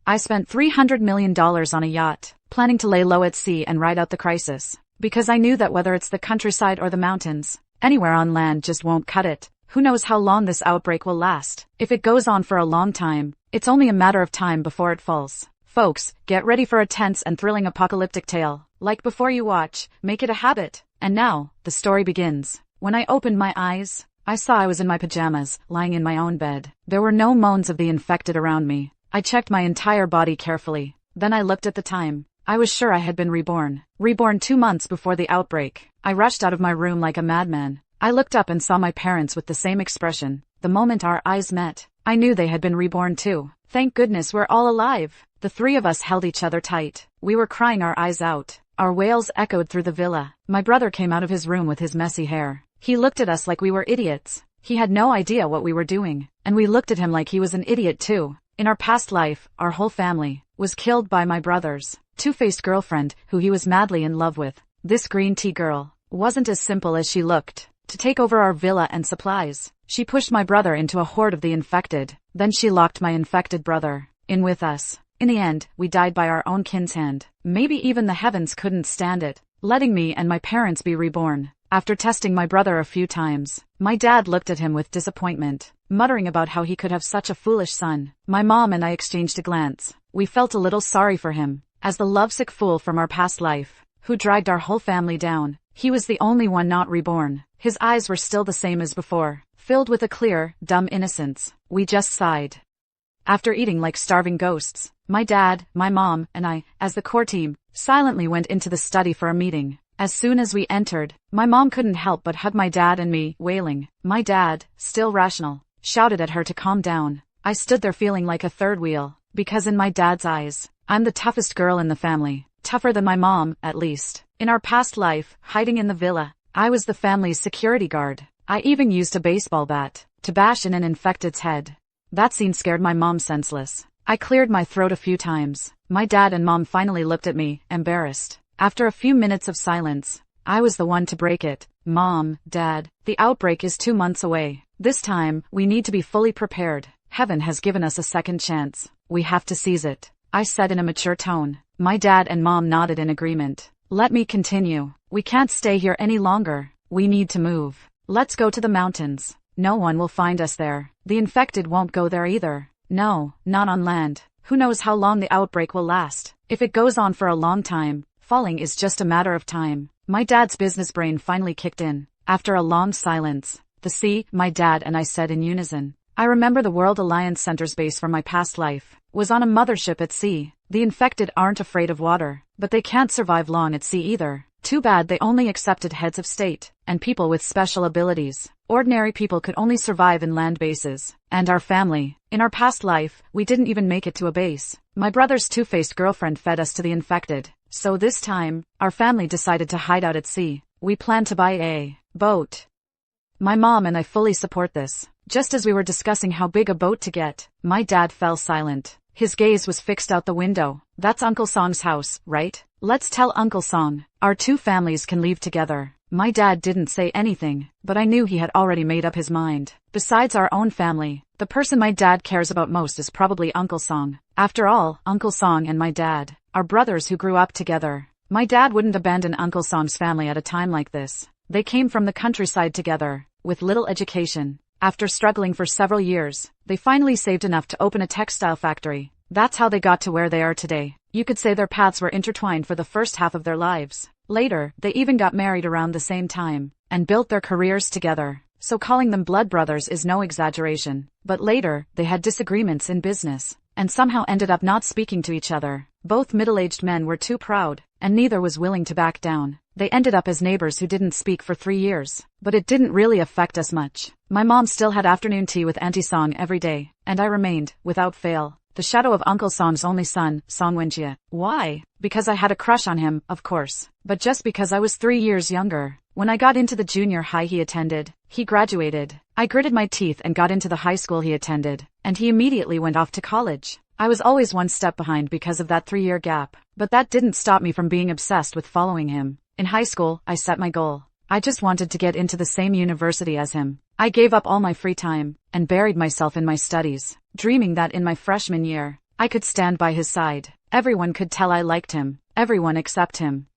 I spent $300 million on a yacht, planning to lay low at sea and ride out the crisis. Because I knew that whether it's the countryside or the mountains, anywhere on land just won't cut it. Who knows how long this outbreak will last? If it goes on for a long time, it's only a matter of time before it falls. Folks, get ready for a tense and thrilling apocalyptic tale. Like before you watch, make it a habit. And now, the story begins. When I opened my eyes, I saw I was in my pajamas, lying in my own bed. There were no moans of the infected around me. I checked my entire body carefully. Then I looked at the time. I was sure I had been reborn. Reborn 2 months before the outbreak. I rushed out of my room like a madman. I looked up and saw my parents with the same expression. The moment our eyes met, I knew they had been reborn too. Thank goodness we're all alive. The three of us held each other tight. We were crying our eyes out. Our wails echoed through the villa. My brother came out of his room with his messy hair. He looked at us like we were idiots. He had no idea what we were doing. And we looked at him like he was an idiot too. In our past life, our whole family was killed by my brother's two-faced girlfriend, who he was madly in love with. This green tea girl wasn't as simple as she looked. To take over our villa and supplies, she pushed my brother into a horde of the infected. Then she locked my infected brother in with us. In the end, we died by our own kin's hand. Maybe even the heavens couldn't stand it, letting me and my parents be reborn. After testing my brother a few times, my dad looked at him with disappointment, muttering about how he could have such a foolish son. My mom and I exchanged a glance. We felt a little sorry for him. As the lovesick fool from our past life, who dragged our whole family down, he was the only one not reborn. His eyes were still the same as before, filled with a clear, dumb innocence. We just sighed. After eating like starving ghosts, my dad, my mom, and I, as the core team, silently went into the study for a meeting. As soon as we entered, my mom couldn't help but hug my dad and me, wailing. My dad, still rational, shouted at her to calm down. I stood there feeling like a third wheel, because in my dad's eyes, I'm the toughest girl in the family. Tougher than my mom, at least. In our past life, hiding in the villa, I was the family's security guard. I even used a baseball bat to bash in an infected's head. That scene scared my mom senseless. I cleared my throat a few times. My dad and mom finally looked at me, embarrassed. After a few minutes of silence, I was the one to break it. Mom, Dad, the outbreak is 2 months away. This time, we need to be fully prepared. Heaven has given us a second chance. We have to seize it, I said in a mature tone. My dad and mom nodded in agreement. Let me continue. We can't stay here any longer. We need to move. Let's go to the mountains. No one will find us there. The infected won't go there either. No, not on land. Who knows how long the outbreak will last? If it goes on for a long time, falling is just a matter of time. My dad's business brain finally kicked in. After a long silence, the sea, my dad and I said in unison. I remember the World Alliance Center's base from my past life was on a mothership at sea. The infected aren't afraid of water, but they can't survive long at sea either. Too bad they only accepted heads of state and people with special abilities. Ordinary people could only survive in land bases. And our family, in our past life, we didn't even make it to a base. My brother's two-faced girlfriend fed us to the infected. So this time, our family decided to hide out at sea. We planned to buy a boat. My mom and I fully support this. Just as we were discussing how big a boat to get, my dad fell silent. His gaze was fixed out the window. That's Uncle Song's house, right? Let's tell Uncle Song. Our two families can leave together. My dad didn't say anything, but I knew he had already made up his mind. Besides our own family, the person my dad cares about most is probably Uncle Song. After all, Uncle Song and my dad are brothers who grew up together. My dad wouldn't abandon Uncle Song's family at a time like this. They came from the countryside together, with little education. After struggling for several years, they finally saved enough to open a textile factory. That's how they got to where they are today. You could say their paths were intertwined for the first half of their lives. Later, they even got married around the same time, and built their careers together. So calling them blood brothers is no exaggeration. But later, they had disagreements in business, and somehow ended up not speaking to each other. Both middle-aged men were too proud, and neither was willing to back down. They ended up as neighbors who didn't speak for 3 years. But it didn't really affect us much. My mom still had afternoon tea with Auntie Song every day, and I remained, without fail, the shadow of Uncle Song's only son, Song Wenjie. Why? Because I had a crush on him, of course. But just because I was 3 years younger. When I got into the junior high he attended, he graduated. I gritted my teeth and got into the high school he attended, and he immediately went off to college. I was always one step behind because of that 3-year gap, but that didn't stop me from being obsessed with following him. In high school, I set my goal. I just wanted to get into the same university as him. I gave up all my free time, and buried myself in my studies, dreaming that in my freshman year, I could stand by his side. Everyone could tell I liked him. Everyone except him.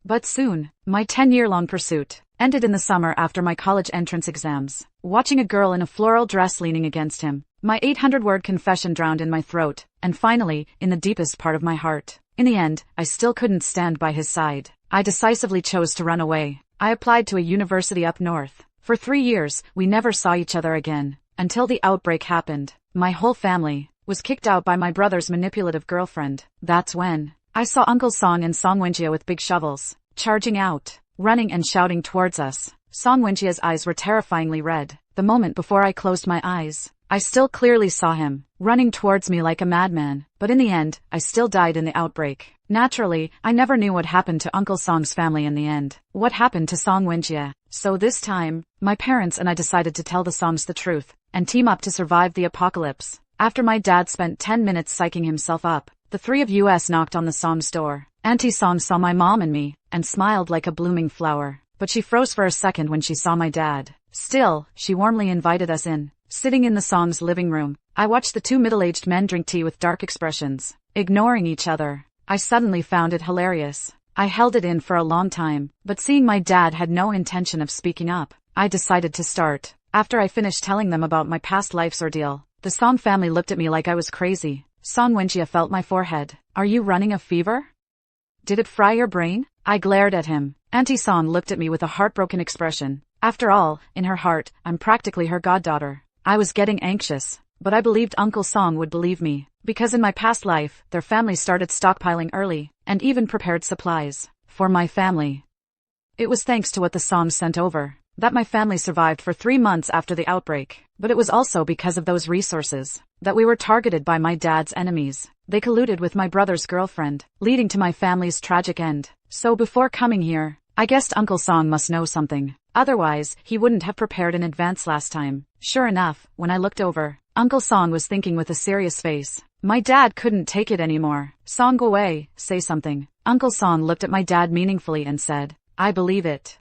But soon, my 10-year-long pursuit ended in the summer after my college entrance exams. Watching a girl in a floral dress leaning against him, my 800-word confession drowned in my throat, and finally, in the deepest part of my heart. In the end, I still couldn't stand by his side. I decisively chose to run away. I applied to a university up north. For 3 years, we never saw each other again, until the outbreak happened. My whole family was kicked out by my brother's manipulative girlfriend. That's when I saw Uncle Song and Song Wenjie with big shovels, charging out, running and shouting towards us. Song Wenjie's eyes were terrifyingly red. The moment before I closed my eyes, I still clearly saw him, running towards me like a madman. But in the end, I still died in the outbreak. Naturally, I never knew what happened to Uncle Song's family in the end. What happened to Song Wenjie? So this time, my parents and I decided to tell the Songs the truth, and team up to survive the apocalypse. After my dad spent 10 minutes psyching himself up, the three of us knocked on the Song's door. Auntie Song saw my mom and me, and smiled like a blooming flower. But she froze for a second when she saw my dad. Still, she warmly invited us in. Sitting in the Song's living room, I watched the two middle-aged men drink tea with dark expressions, ignoring each other. I suddenly found it hilarious. I held it in for a long time, but seeing my dad had no intention of speaking up, I decided to start. After I finished telling them about my past life's ordeal, the Song family looked at me like I was crazy. Song Wenjie felt my forehead. Are you running a fever? Did it fry your brain? I glared at him. Auntie Song looked at me with a heartbroken expression. After all, in her heart, I'm practically her goddaughter. I was getting anxious, but I believed Uncle Song would believe me, because in my past life, their family started stockpiling early, and even prepared supplies for my family. It was thanks to what the Songs sent over that my family survived for 3 months after the outbreak, but it was also because of those resources that we were targeted by my dad's enemies. They colluded with my brother's girlfriend, leading to my family's tragic end. So before coming here, I guessed Uncle Song must know something. Otherwise, he wouldn't have prepared in advance last time. Sure enough, when I looked over, Uncle Song was thinking with a serious face. My dad couldn't take it anymore. Song, go away, say something. Uncle Song looked at my dad meaningfully and said, I believe it.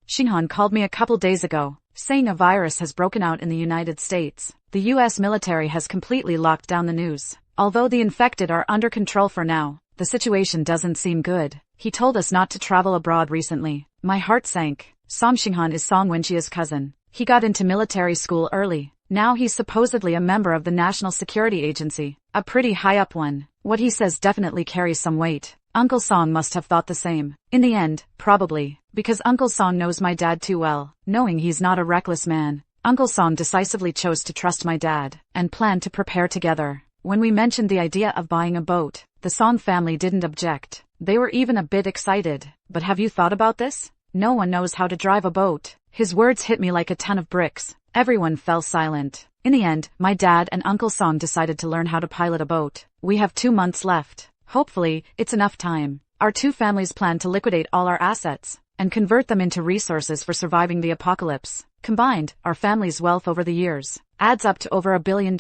Xinghan called me a couple days ago, saying a virus has broken out in the United States. The US military has completely locked down the news. Although the infected are under control for now, the situation doesn't seem good. He told us not to travel abroad recently. My heart sank. Song Xinghan is Song Wenjie's cousin. He got into military school early. Now he's supposedly a member of the National Security Agency, a pretty high-up one. What he says definitely carries some weight. Uncle Song must have thought the same. In the end, probably, because Uncle Song knows my dad too well, knowing he's not a reckless man. Uncle Song decisively chose to trust my dad, and planned to prepare together. When we mentioned the idea of buying a boat, the Song family didn't object. They were even a bit excited. But have you thought about this? No one knows how to drive a boat. His words hit me like a ton of bricks. Everyone fell silent. In the end, my dad and Uncle Song decided to learn how to pilot a boat. We have 2 months left. Hopefully, it's enough time. Our two families plan to liquidate all our assets and convert them into resources for surviving the apocalypse. Combined, our family's wealth over the years adds up to over $1 billion.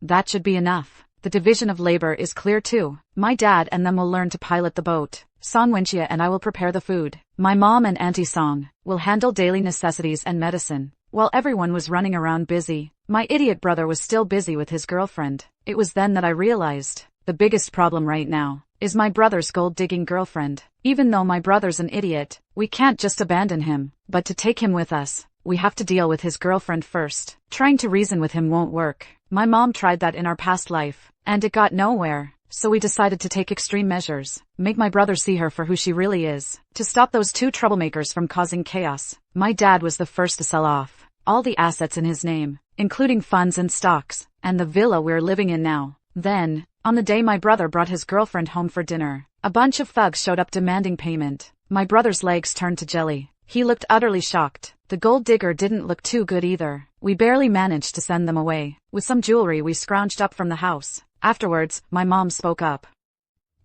That should be enough. The division of labor is clear too. My dad and them will learn to pilot the boat. Song Wenjie and I will prepare the food. My mom and Auntie Song will handle daily necessities and medicine. While everyone was running around busy, my idiot brother was still busy with his girlfriend. It was then that I realized the biggest problem right now is my brother's gold-digging girlfriend. Even though my brother's an idiot, we can't just abandon him. But to take him with us, we have to deal with his girlfriend first. Trying to reason with him won't work. My mom tried that in our past life, and it got nowhere. So we decided to take extreme measures, make my brother see her for who she really is, to stop those two troublemakers from causing chaos. My dad was the first to sell off all the assets in his name, including funds and stocks, and the villa we're living in now. Then, on the day my brother brought his girlfriend home for dinner, a bunch of thugs showed up demanding payment. My brother's legs turned to jelly. He looked utterly shocked. The gold digger didn't look too good either. We barely managed to send them away. With some jewelry we scrounged up from the house. Afterwards, my mom spoke up.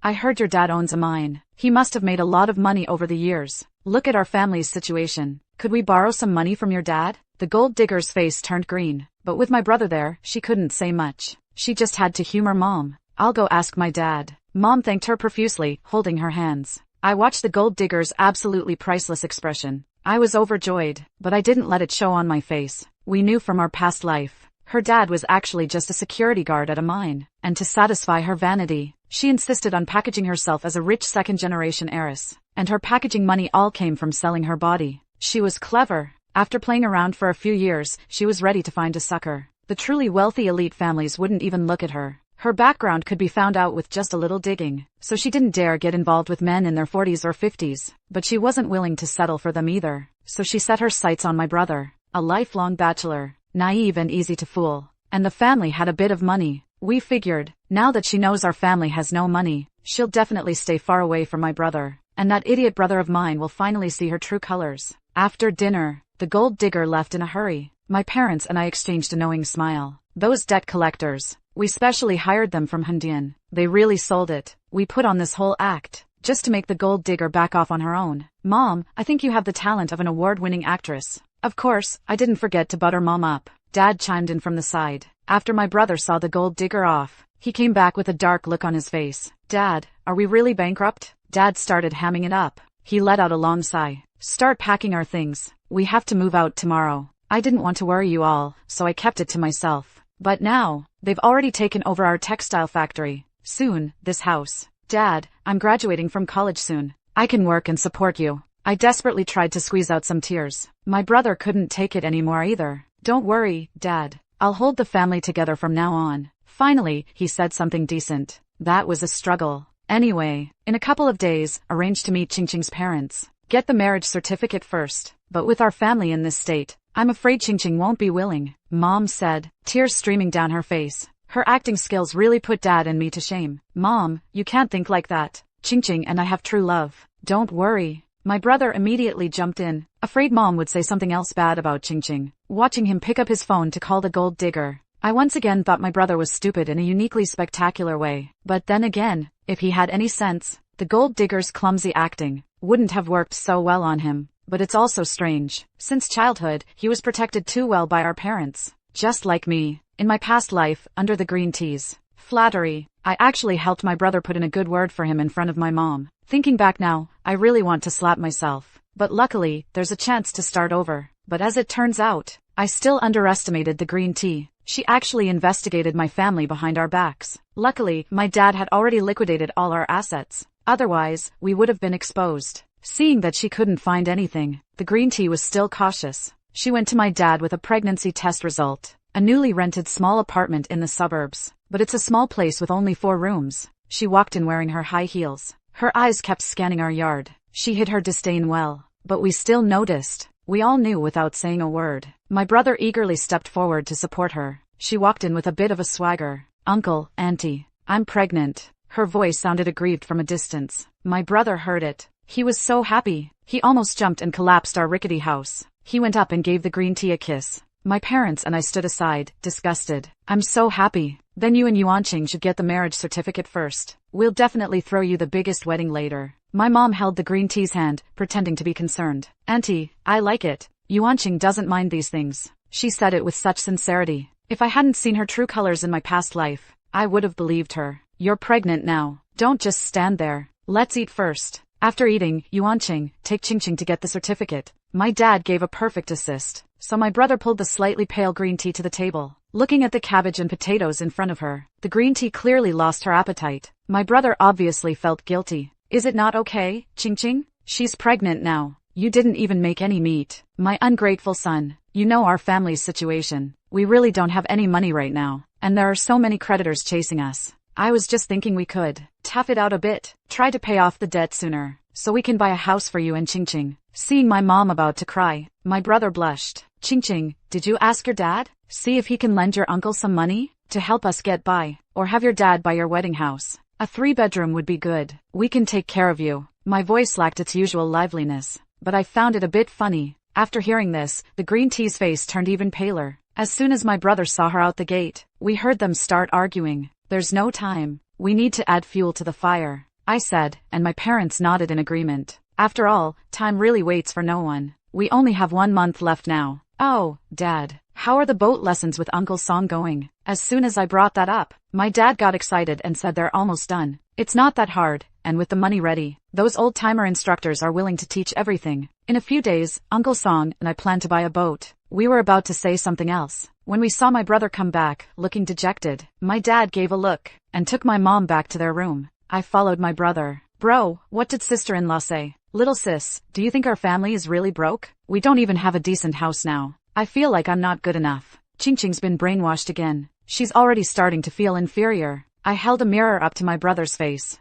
I heard your dad owns a mine. He must have made a lot of money over the years. Look at our family's situation. Could we borrow some money from your dad? The gold digger's face turned green, but with my brother there, she couldn't say much. She just had to humor Mom. I'll go ask my dad. Mom thanked her profusely, holding her hands. I watched the gold digger's absolutely priceless expression. I was overjoyed, but I didn't let it show on my face. We knew from our past life Her dad was actually just a security guard at a mine, and to satisfy her vanity, she insisted on packaging herself as a rich second-generation heiress, and her packaging money all came from selling her body. She was clever. After playing around for a few years, she was ready to find a sucker. The truly wealthy elite families wouldn't even look at her. Her background could be found out with just a little digging, so she didn't dare get involved with men in their 40s or 50s, but she wasn't willing to settle for them either. So she set her sights on my brother, a lifelong bachelor, naive and easy to fool. And the family had a bit of money. We figured, now that she knows our family has no money, she'll definitely stay far away from my brother, and that idiot brother of mine will finally see her true colors. After dinner, the gold digger left in a hurry. My parents and I exchanged a knowing smile. Those debt collectors, we specially hired them from Hundian. They really sold it. We put on this whole act, just to make the gold digger back off on her own. Mom, I think you have the talent of an award-winning actress. Of course, I didn't forget to butter Mom up. Dad chimed in from the side. After my brother saw the gold digger off, he came back with a dark look on his face. Dad, are we really bankrupt? Dad started hamming it up. He let out a long sigh. Start packing our things. We have to move out tomorrow. I didn't want to worry you all, so I kept it to myself. But now, they've already taken over our textile factory. Soon, this house. Dad, I'm graduating from college soon. I can work and support you. I desperately tried to squeeze out some tears. My brother couldn't take it anymore either. Don't worry, Dad. I'll hold the family together from now on. Finally, he said something decent. That was a struggle. Anyway, in a couple of days, arrange to meet Chingching's parents. Get the marriage certificate first. But with our family in this state, I'm afraid Chingching won't be willing, Mom said, tears streaming down her face. Her acting skills really put Dad and me to shame. Mom, you can't think like that. Chingching and I have true love. Don't worry. My brother immediately jumped in, afraid Mom would say something else bad about Chingching. Watching him pick up his phone to call the gold digger, I once again thought my brother was stupid in a uniquely spectacular way. But then again, if he had any sense, the gold digger's clumsy acting wouldn't have worked so well on him. But it's also strange. Since childhood, he was protected too well by our parents. Just like me, in my past life, under the green teas. Flattery. I actually helped my brother put in a good word for him in front of my mom. Thinking back now, I really want to slap myself. But luckily, there's a chance to start over. But as it turns out, I still underestimated the green tea. She actually investigated my family behind our backs. Luckily, my dad had already liquidated all our assets. Otherwise, we would have been exposed. Seeing that she couldn't find anything, the green tea was still cautious. She went to my dad with a pregnancy test result. A newly rented small apartment in the suburbs. But it's a small place with only 4 rooms. She walked in wearing her high heels. Her eyes kept scanning our yard. She hid her disdain well. But we still noticed. We all knew without saying a word. My brother eagerly stepped forward to support her. She walked in with a bit of a swagger. Uncle, Auntie, I'm pregnant. Her voice sounded aggrieved from a distance. My brother heard it. He was so happy. He almost jumped and collapsed our rickety house. He went up and gave the green tea a kiss. My parents and I stood aside, disgusted. I'm so happy. Then you and Yuanqing should get the marriage certificate first. We'll definitely throw you the biggest wedding later. My mom held the green tea's hand, pretending to be concerned. Auntie, I like it. Yuanqing doesn't mind these things. She said it with such sincerity. If I hadn't seen her true colors in my past life, I would have believed her. You're pregnant now. Don't just stand there. Let's eat first. After eating, Yuanqing, take Chingching to get the certificate. My dad gave a perfect assist, so my brother pulled the slightly pale green tea to the table. Looking at the cabbage and potatoes in front of her, the green tea clearly lost her appetite. My brother obviously felt guilty. Is it not okay, Chingching? She's pregnant now. You didn't even make any meat. My ungrateful son. You know our family's situation. We really don't have any money right now, and there are so many creditors chasing us. I was just thinking we could tough it out a bit, try to pay off the debt sooner, so we can buy a house for you and Chingching. Seeing my mom about to cry, my brother blushed. Chingching, did you ask your dad? See if he can lend your uncle some money to help us get by, or have your dad buy your wedding house. A 3-bedroom would be good. We can take care of you. My voice lacked its usual liveliness, but I found it a bit funny. After hearing this, the green tea's face turned even paler. As soon as my brother saw her out the gate, we heard them start arguing. There's no time. We need to add fuel to the fire, I said, and my parents nodded in agreement. After all, time really waits for no one. We only have 1 month left now. Oh, Dad, how are the boat lessons with Uncle Song going? As soon as I brought that up, my dad got excited and said they're almost done. It's not that hard, and with the money ready, those old-timer instructors are willing to teach everything. In a few days, Uncle Song and I plan to buy a boat. We were about to say something else when we saw my brother come back, looking dejected. My dad gave a look and took my mom back to their room. I followed my brother. Bro, what did sister-in-law say? Little sis, do you think our family is really broke? We don't even have a decent house now. I feel like I'm not good enough. Ching's been brainwashed again. She's already starting to feel inferior. I held a mirror up to my brother's face.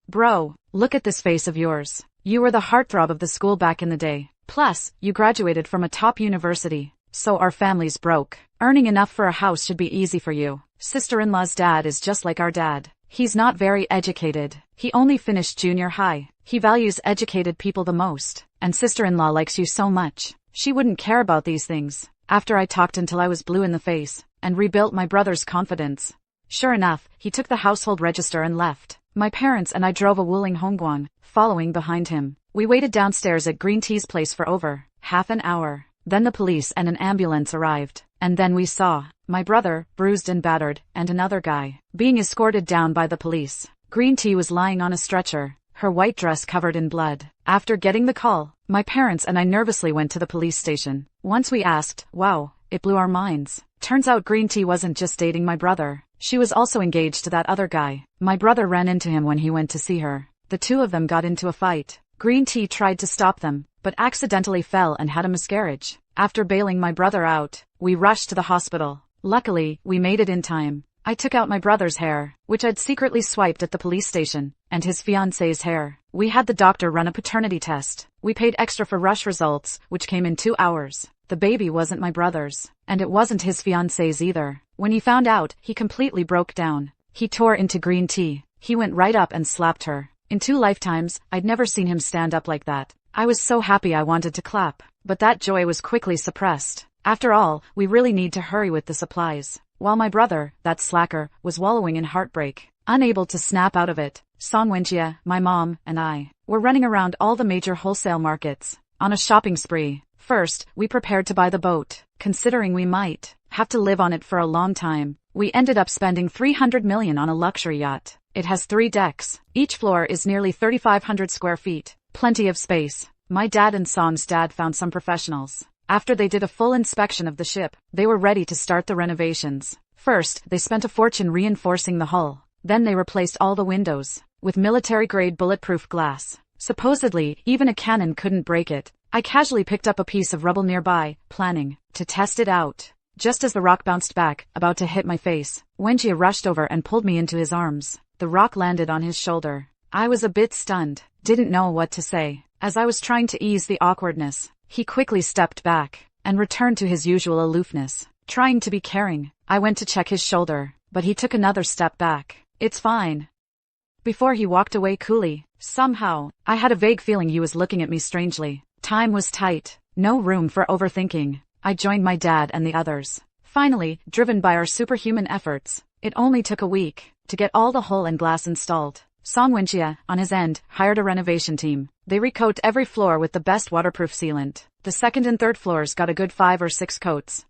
Bro, look at this face of yours. You were the heartthrob of the school back in the day. Plus, you graduated from a top university. So our family's broke. Earning enough for a house should be easy for you. Sister-in-law's dad is just like our dad. He's not very educated. He only finished junior high. He values educated people the most. And sister-in-law likes you so much. She wouldn't care about these things. After I talked until I was blue in the face and rebuilt my brother's confidence. Sure enough, he took the household register and left. My parents and I drove a Wuling Hongguang, following behind him. We waited downstairs at Green Tea's place for over half an hour. Then the police and an ambulance arrived. And then we saw my brother, bruised and battered, and another guy being escorted down by the police. Green Tea was lying on a stretcher, her white dress covered in blood. After getting the call, my parents and I nervously went to the police station. Once we asked, wow, it blew our minds. Turns out Green Tea wasn't just dating my brother. She was also engaged to that other guy. My brother ran into him when he went to see her. The two of them got into a fight. Green Tea tried to stop them, but accidentally fell and had a miscarriage. After bailing my brother out, we rushed to the hospital. Luckily, we made it in time. I took out my brother's hair, which I'd secretly swiped at the police station, and his fiancée's hair. We had the doctor run a paternity test. We paid extra for rush results, which came in 2 hours. The baby wasn't my brother's, and it wasn't his fiancée's either. When he found out, he completely broke down. He tore into Green Tea. He went right up and slapped her. In 2 lifetimes, I'd never seen him stand up like that. I was so happy I wanted to clap, but that joy was quickly suppressed. After all, we really need to hurry with the supplies. While my brother, that slacker, was wallowing in heartbreak, unable to snap out of it, Song Wenjie, my mom, and I were running around all the major wholesale markets on a shopping spree. First, we prepared to buy the boat, considering we might have to live on it for a long time. We ended up spending 300 million on a luxury yacht. It has 3 decks. Each floor is nearly 3,500 square feet. Plenty of space. My dad and Song's dad found some professionals. After they did a full inspection of the ship, they were ready to start the renovations. First, they spent a fortune reinforcing the hull. Then they replaced all the windows with military-grade bulletproof glass. Supposedly, even a cannon couldn't break it. I casually picked up a piece of rubble nearby, planning to test it out. Just as the rock bounced back, about to hit my face, Wenjie rushed over and pulled me into his arms. The rock landed on his shoulder. I was a bit stunned, didn't know what to say. As I was trying to ease the awkwardness, he quickly stepped back and returned to his usual aloofness, trying to be caring. I went to check his shoulder, but he took another step back. It's fine. Before he walked away coolly, somehow, I had a vague feeling he was looking at me strangely. Time was tight, no room for overthinking. I joined my dad and the others. Finally, driven by our superhuman efforts, it only took a week to get all the hull and glass installed. Song Wenjie, on his end, hired a renovation team. They recoat every floor with the best waterproof sealant. The second and third floors got a good 5 or 6 coats.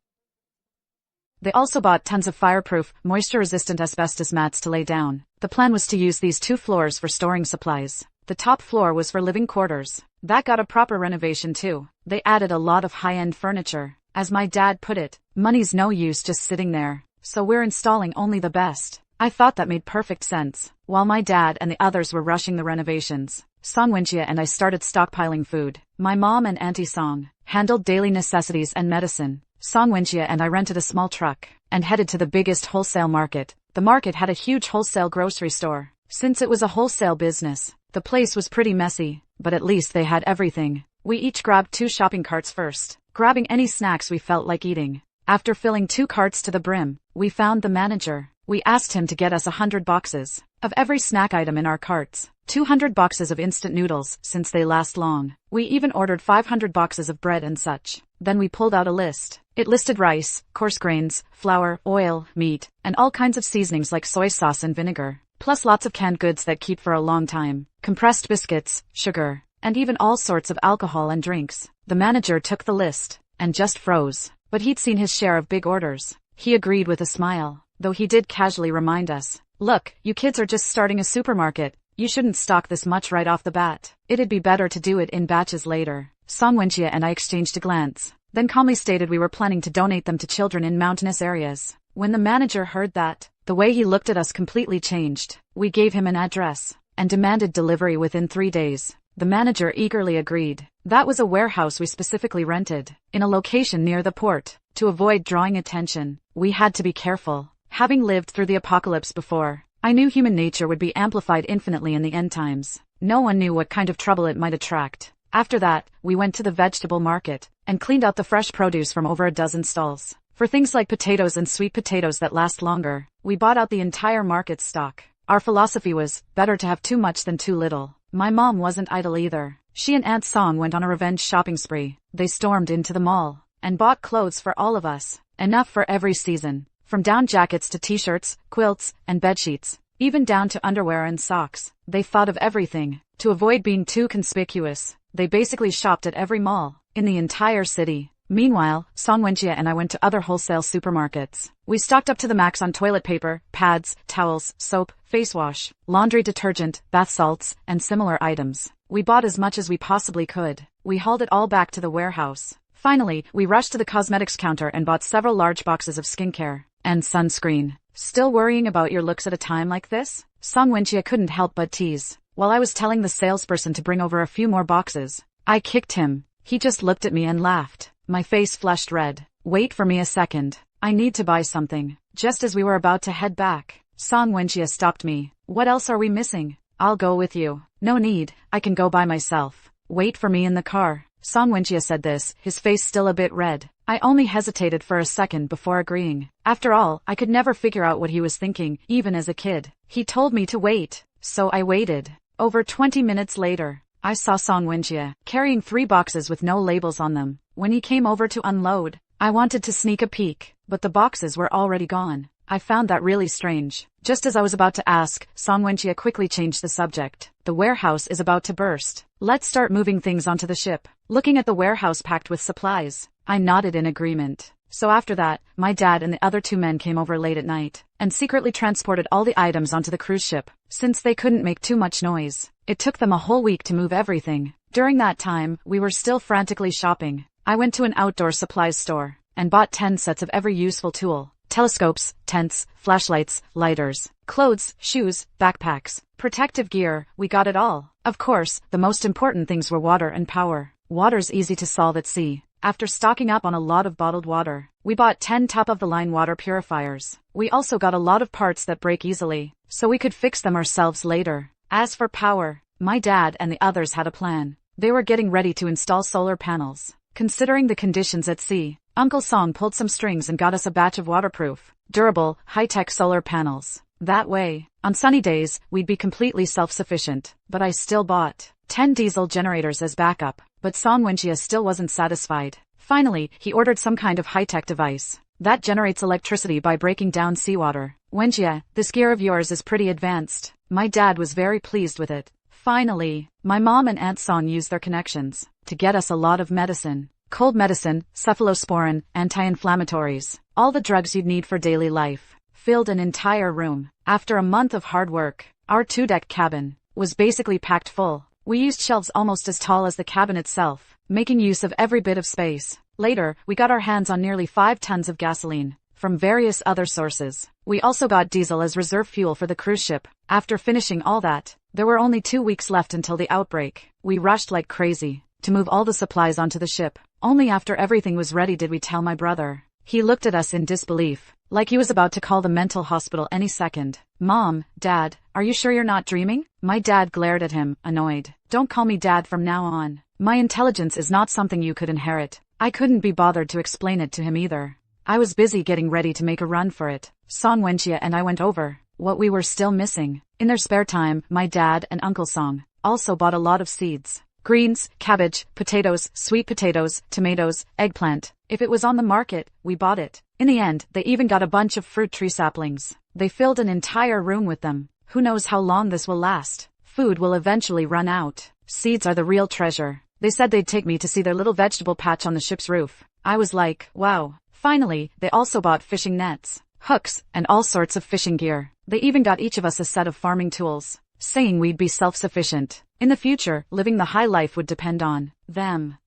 They also bought tons of fireproof, moisture-resistant asbestos mats to lay down. The plan was to use these 2 floors for storing supplies. The top floor was for living quarters. That got a proper renovation too. They added a lot of high-end furniture. As my dad put it, money's no use just sitting there. So we're installing only the best. I thought that made perfect sense. While my dad and the others were rushing the renovations, Song Wenjie and I started stockpiling food. My mom and Auntie Song handled daily necessities and medicine. Song Wenjie and I rented a small truck and headed to the biggest wholesale market. The market had a huge wholesale grocery store. Since it was a wholesale business, the place was pretty messy, but at least they had everything. We each grabbed 2 shopping carts first, grabbing any snacks we felt like eating. After filling 2 carts to the brim, we found the manager. We asked him to get us 100 boxes of every snack item in our carts. 200 boxes of instant noodles, since they last long. We even ordered 500 boxes of bread and such. Then we pulled out a list. It listed rice, coarse grains, flour, oil, meat, and all kinds of seasonings like soy sauce and vinegar. Plus lots of canned goods that keep for a long time. Compressed biscuits, sugar, and even all sorts of alcohol and drinks. The manager took the list and just froze. But he'd seen his share of big orders. He agreed with a smile, though he did casually remind us, look, you kids are just starting a supermarket. You shouldn't stock this much right off the bat. It'd be better to do it in batches later. Song Wenjie and I exchanged a glance. then calmly stated we were planning to donate them to children in mountainous areas. When the manager heard that, the way he looked at us completely changed. We gave him an address and demanded delivery within 3 days. The manager eagerly agreed. That was a warehouse we specifically rented, in a location near the port. To avoid drawing attention, we had to be careful. Having lived through the apocalypse before, I knew human nature would be amplified infinitely in the end times. No one knew what kind of trouble it might attract. After that, we went to the vegetable market and cleaned out the fresh produce from over a dozen stalls. For things like potatoes and sweet potatoes that last longer, we bought out the entire market stock. Our philosophy was, better to have too much than too little. My mom wasn't idle either. She and Aunt Song went on a revenge shopping spree. They stormed into the mall and bought clothes for all of us. Enough for every season. From down jackets to t-shirts, quilts, and bedsheets, even down to underwear and socks. They thought of everything. To avoid being too conspicuous, they basically shopped at every mall in the entire city. Meanwhile, Song Wenjie and I went to other wholesale supermarkets. We stocked up to the max on toilet paper, pads, towels, soap, face wash, laundry detergent, bath salts, and similar items. We bought as much as we possibly could. We hauled it all back to the warehouse. Finally, we rushed to the cosmetics counter and bought several large boxes of skincare and sunscreen. Still worrying about your looks at a time like this? Song Wenjie couldn't help but tease. While I was telling the salesperson to bring over a few more boxes, I kicked him. He just looked at me and laughed. My face flushed red. Wait for me a second. I need to buy something. Just as we were about to head back, Song Wenjie stopped me. What else are we missing? I'll go with you. No need, I can go by myself. Wait for me in the car. Song Wenjie said this, his face still a bit red. I only hesitated for a second before agreeing. After all, I could never figure out what he was thinking, even as a kid. He told me to wait, so I waited. Over 20 minutes later, I saw Song Wenjie carrying 3 boxes with no labels on them. When he came over to unload, I wanted to sneak a peek, but the boxes were already gone. I found that really strange. Just as I was about to ask, Song Wenjie quickly changed the subject. The warehouse is about to burst. Let's start moving things onto the ship. Looking at the warehouse packed with supplies, I nodded in agreement. So after that, my dad and the other 2 men came over late at night and secretly transported all the items onto the cruise ship. Since they couldn't make too much noise, it took them a whole week to move everything. During that time, we were still frantically shopping. I went to an outdoor supplies store and bought 10 sets of every useful tool. Telescopes, tents, flashlights, lighters, clothes, shoes, backpacks, protective gear, we got it all. Of course, the most important things were water and power. Water's easy to solve at sea. After stocking up on a lot of bottled water, we bought 10 top-of-the-line water purifiers. We also got a lot of parts that break easily, so we could fix them ourselves later. As for power, my dad and the others had a plan. They were getting ready to install solar panels. Considering the conditions at sea, Uncle Song pulled some strings and got us a batch of waterproof, durable, high-tech solar panels. That way, on sunny days, we'd be completely self-sufficient. But I still bought 10 diesel generators as backup. But Song Wenjie still wasn't satisfied. Finally, he ordered some kind of high-tech device that generates electricity by breaking down seawater. Wenjie, this gear of yours is pretty advanced. My dad was very pleased with it. Finally, my mom and Aunt Song used their connections to get us a lot of medicine. Cold medicine, cephalosporin, anti-inflammatories, all the drugs you'd need for daily life. Filled an entire room. After a month of hard work, our 2-deck cabin was basically packed full. We used shelves almost as tall as the cabin itself, making use of every bit of space. Later, we got our hands on nearly 5 tons of gasoline from various other sources. We also got diesel as reserve fuel for the cruise ship. After finishing all that, there were only 2 weeks left until the outbreak. We rushed like crazy to move all the supplies onto the ship. Only after everything was ready did we tell my brother. He looked at us in disbelief, like he was about to call the mental hospital any second. Mom, Dad, are you sure you're not dreaming? My dad glared at him, annoyed. Don't call me Dad from now on. My intelligence is not something you could inherit. I couldn't be bothered to explain it to him either. I was busy getting ready to make a run for it. Song Wenjie and I went over what we were still missing. In their spare time, my dad and Uncle Song also bought a lot of seeds. Greens, cabbage, potatoes, sweet potatoes, tomatoes, eggplant. If it was on the market, we bought it. In the end, they even got a bunch of fruit tree saplings. They filled an entire room with them. Who knows how long this will last? Food will eventually run out. Seeds are the real treasure. They said they'd take me to see their little vegetable patch on the ship's roof. I was like, wow. Finally, they also bought fishing nets, hooks, and all sorts of fishing gear. They even got each of us a set of farming tools, saying we'd be self-sufficient. In the future, living the high life would depend on them.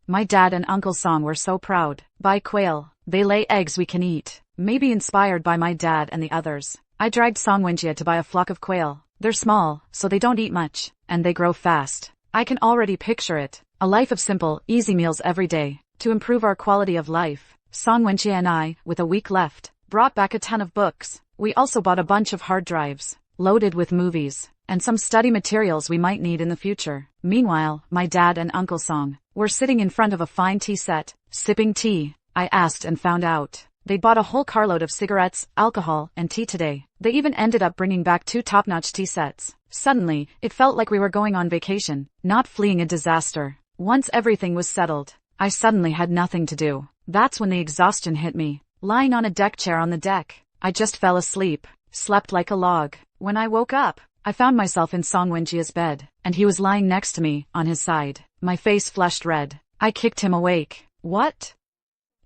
My dad and Uncle Song were so proud. Buy quail. They lay eggs we can eat. Maybe inspired by my dad and the others, I dragged Song Wenjie to buy a flock of quail. They're small, so they don't eat much, and they grow fast. I can already picture it. A life of simple, easy meals every day. To improve our quality of life, Song Wenjie and I, with a week left, brought back a ton of books. We also bought a bunch of hard drives, loaded with movies, and some study materials we might need in the future. Meanwhile, my dad and Uncle Song were sitting in front of a fine tea set, sipping tea. I asked and found out they'd bought a whole carload of cigarettes, alcohol, and tea today. They even ended up bringing back 2 top-notch tea sets. Suddenly, it felt like we were going on vacation, not fleeing a disaster. Once everything was settled, I suddenly had nothing to do. That's when the exhaustion hit me. Lying on a deck chair on the deck, I just fell asleep, slept like a log. When I woke up, I found myself in Song Wenjie's bed, and he was lying next to me, on his side. My face flushed red. I kicked him awake. What?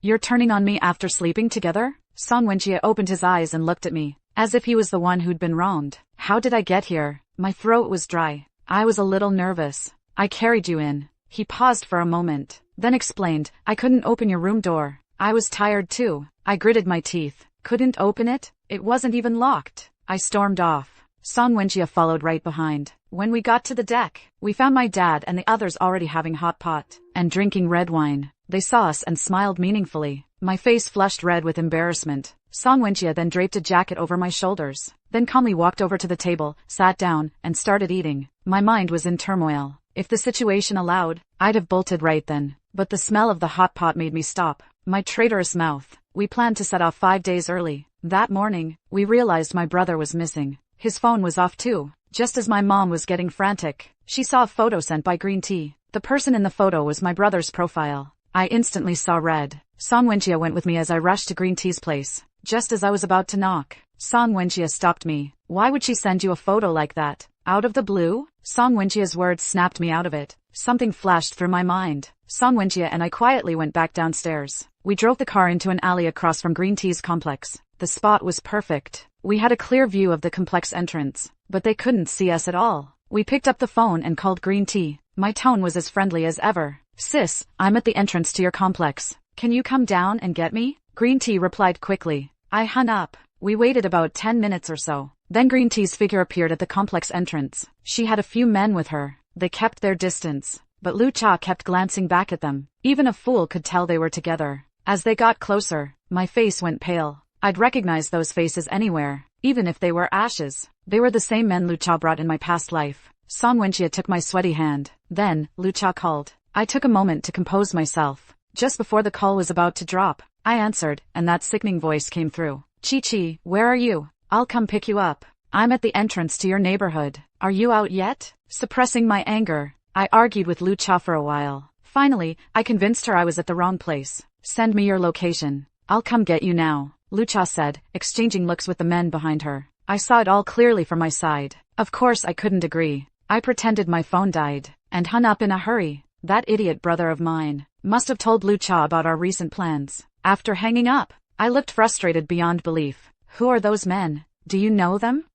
You're turning on me after sleeping together? Song Wenjie opened his eyes and looked at me, as if he was the one who'd been wronged. How did I get here? My throat was dry. I was a little nervous. I carried you in. He paused for a moment, then explained, I couldn't open your room door. I was tired too. I gritted my teeth. Couldn't open it? It wasn't even locked. I stormed off. Song Wenjie followed right behind. When we got to the deck, we found my dad and the others already having hot pot and drinking red wine. They saw us and smiled meaningfully. My face flushed red with embarrassment. Song Wenjie then draped a jacket over my shoulders, then calmly walked over to the table, sat down, and started eating. My mind was in turmoil. If the situation allowed, I'd have bolted right then. But the smell of the hot pot made me stop. My traitorous mouth. We planned to set off 5 days early. That morning, we realized my brother was missing. His phone was off too. Just as my mom was getting frantic, she saw a photo sent by Green Tea. The person in the photo was my brother's profile. I instantly saw red. Song Wenjie went with me as I rushed to Green Tea's place. Just as I was about to knock, Song Wenjie stopped me. Why would she send you a photo like that? Out of the blue? Song Wenjie's words snapped me out of it. Something flashed through my mind. Song Wenjie and I quietly went back downstairs. We drove the car into an alley across from Green Tea's complex. The spot was perfect. We had a clear view of the complex entrance, but they couldn't see us at all. We picked up the phone and called Green Tea. My tone was as friendly as ever. Sis, I'm at the entrance to your complex. Can you come down and get me? Green Tea replied quickly. I hung up. We waited about 10 minutes or so. Then Green Tea's figure appeared at the complex entrance. She had a few men with her. They kept their distance, but Lu Cha kept glancing back at them. Even a fool could tell they were together. As they got closer, my face went pale. I'd recognize those faces anywhere, even if they were ashes. They were the same men Lu Cha brought in my past life. Song Wenjie took my sweaty hand. Then, Lu Cha called. I took a moment to compose myself. Just before the call was about to drop, I answered, and that sickening voice came through. Chi, where are you? I'll come pick you up. I'm at the entrance to your neighborhood. Are you out yet? Suppressing my anger, I argued with Lu Cha for a while. Finally, I convinced her I was at the wrong place. Send me your location. I'll come get you now, Lu Cha said, exchanging looks with the men behind her. I saw it all clearly from my side. Of course I couldn't agree. I pretended my phone died, and hung up in a hurry. That idiot brother of mine must have told Lu Cha about our recent plans. After hanging up, I looked frustrated beyond belief. Who are those men? Do you know them?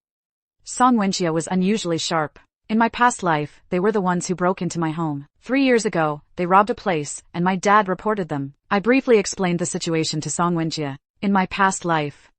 Song Wenjie was unusually sharp. In my past life, they were the ones who broke into my home. 3 years ago, they robbed a place, and my dad reported them. I briefly explained the situation to Song Wenjie. In my past life,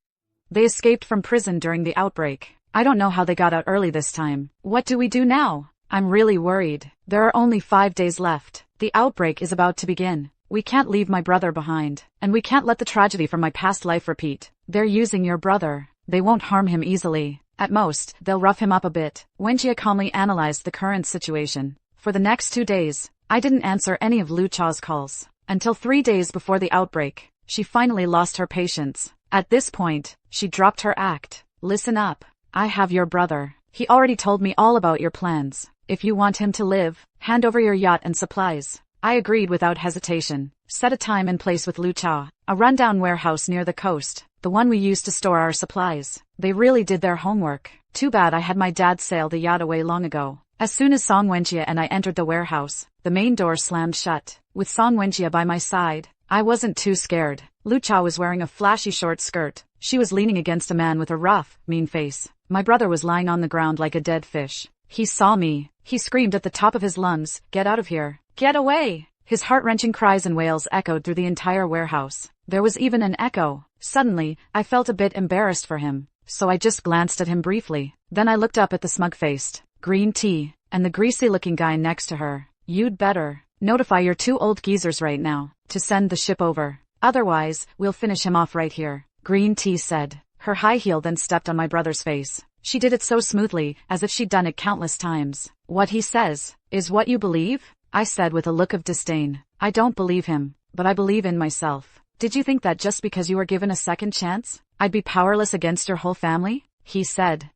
they escaped from prison during the outbreak. I don't know how they got out early this time. What do we do now? I'm really worried. There are only 5 days left. The outbreak is about to begin. We can't leave my brother behind, and we can't let the tragedy from my past life repeat. They're using your brother. They won't harm him easily. At most, they'll rough him up a bit. Wenjie calmly analyzed the current situation. For the next 2 days, I didn't answer any of Lu Cha's calls. Until 3 days before the outbreak, she finally lost her patience. At this point, she dropped her act. Listen up. I have your brother. He already told me all about your plans. If you want him to live, hand over your yacht and supplies. I agreed without hesitation. Set a time and place with Lu Cha. A rundown warehouse near the coast. The one we used to store our supplies. They really did their homework. Too bad I had my dad sail the yacht away long ago. As soon as Song Wenjie and I entered the warehouse, the main door slammed shut. With Song Wenjie by my side, I wasn't too scared. Lu Cha was wearing a flashy short skirt. She was leaning against a man with a rough, mean face. My brother was lying on the ground like a dead fish. He saw me. He screamed at the top of his lungs, "Get out of here! Get away!" His heart-wrenching cries and wails echoed through the entire warehouse. There was even an echo. Suddenly, I felt a bit embarrassed for him, so I just glanced at him briefly. Then I looked up at the smug-faced, green tea, and the greasy-looking guy next to her. You'd better notify your 2 old geezers right now to send the ship over. Otherwise, we'll finish him off right here, Green Tea said. Her high heel then stepped on my brother's face. She did it so smoothly, as if she'd done it countless times. What he says is what you believe? I said with a look of disdain. I don't believe him, but I believe in myself. Did you think that just because you were given a second chance, I'd be powerless against your whole family? He said.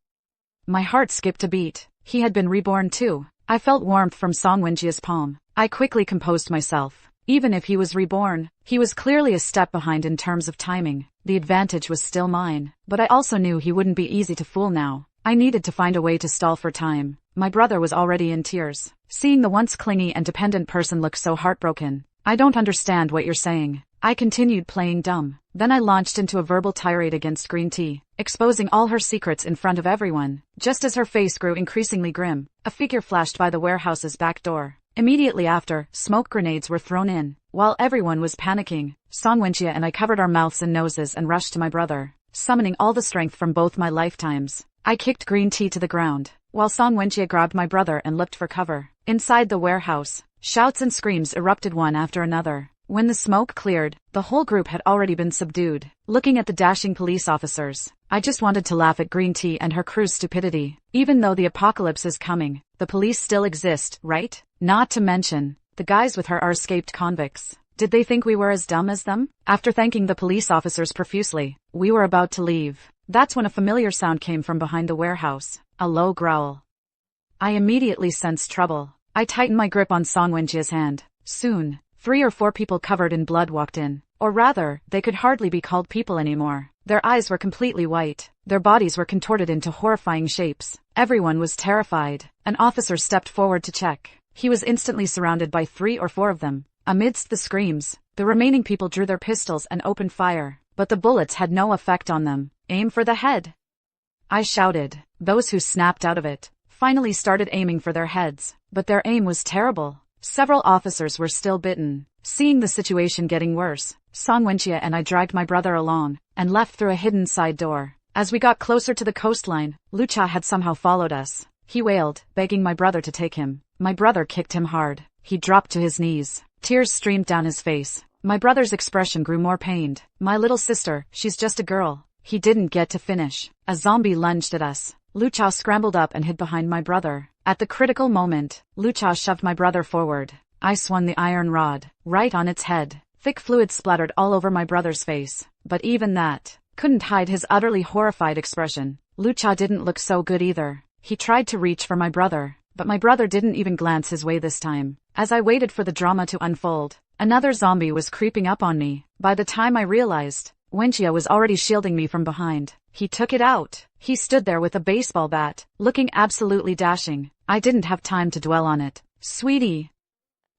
My heart skipped a beat. He had been reborn too. I felt warmth from Song Wenjia's palm. I quickly composed myself. Even if he was reborn, he was clearly a step behind in terms of timing. The advantage was still mine, but I also knew he wouldn't be easy to fool now. I needed to find a way to stall for time. My brother was already in tears. Seeing the once clingy and dependent person look so heartbroken. I don't understand what you're saying. I continued playing dumb. Then I launched into a verbal tirade against Green Tea, exposing all her secrets in front of everyone. Just as her face grew increasingly grim, a figure flashed by the warehouse's back door. Immediately after, smoke grenades were thrown in. While everyone was panicking, Song Wenjia and I covered our mouths and noses and rushed to my brother, summoning all the strength from both my lifetimes. I kicked Green Tea to the ground, while Song Wenjia grabbed my brother and looked for cover. Inside the warehouse, shouts and screams erupted one after another. When the smoke cleared, the whole group had already been subdued. Looking at the dashing police officers, I just wanted to laugh at Green Tea and her crew's stupidity. Even though the apocalypse is coming, the police still exist, right? Not to mention, the guys with her are escaped convicts. Did they think we were as dumb as them? After thanking the police officers profusely, we were about to leave. That's when a familiar sound came from behind the warehouse. A low growl. I immediately sensed trouble. I tightened my grip on Song Wenjia's hand. Soon, 3 or 4 people covered in blood walked in. Or rather, they could hardly be called people anymore. Their eyes were completely white. Their bodies were contorted into horrifying shapes. Everyone was terrified. An officer stepped forward to check. He was instantly surrounded by 3 or 4 of them. Amidst the screams, the remaining people drew their pistols and opened fire. But the bullets had no effect on them. Aim for the head, I shouted. Those who snapped out of it finally started aiming for their heads, but their aim was terrible. Several officers were still bitten. Seeing the situation getting worse, Song Wenjia and I dragged my brother along and left through a hidden side door. As we got closer to the coastline, Lucha had somehow followed us. He wailed, begging my brother to take him. My brother kicked him hard. He dropped to his knees. Tears streamed down his face. My brother's expression grew more pained. My little sister, she's just a girl. He didn't get to finish. A zombie lunged at us. Lucha scrambled up and hid behind my brother. At the critical moment, Lucha shoved my brother forward. I swung the iron rod right on its head. Thick fluid splattered all over my brother's face. But even that couldn't hide his utterly horrified expression. Lucha didn't look so good either. He tried to reach for my brother, but my brother didn't even glance his way this time. As I waited for the drama to unfold, another zombie was creeping up on me. By the time I realized, Wenjia was already shielding me from behind. He took it out. He stood there with a baseball bat, looking absolutely dashing. I didn't have time to dwell on it. Sweetie.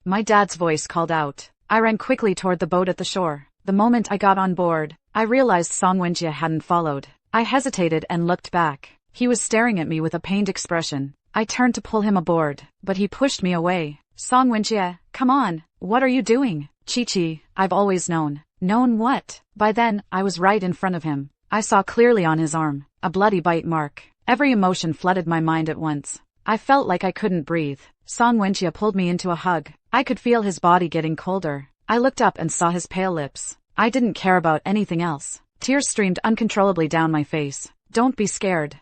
My dad's voice called out. I ran quickly toward the boat at the shore. The moment I got on board, I realized Song Wenjia hadn't followed. I hesitated and looked back. He was staring at me with a pained expression. I turned to pull him aboard, but he pushed me away. Song Wenjia, come on. What are you doing? Chi-Chi, I've always known. Known what? By then, I was right in front of him. I saw clearly on his arm, a bloody bite mark. Every emotion flooded my mind at once. I felt like I couldn't breathe. Song Wenjia pulled me into a hug. I could feel his body getting colder. I looked up and saw his pale lips. I didn't care about anything else. Tears streamed uncontrollably down my face. Don't be scared.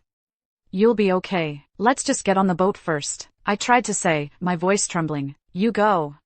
You'll be okay. Let's just get on the boat first. I tried to say, my voice trembling. You go.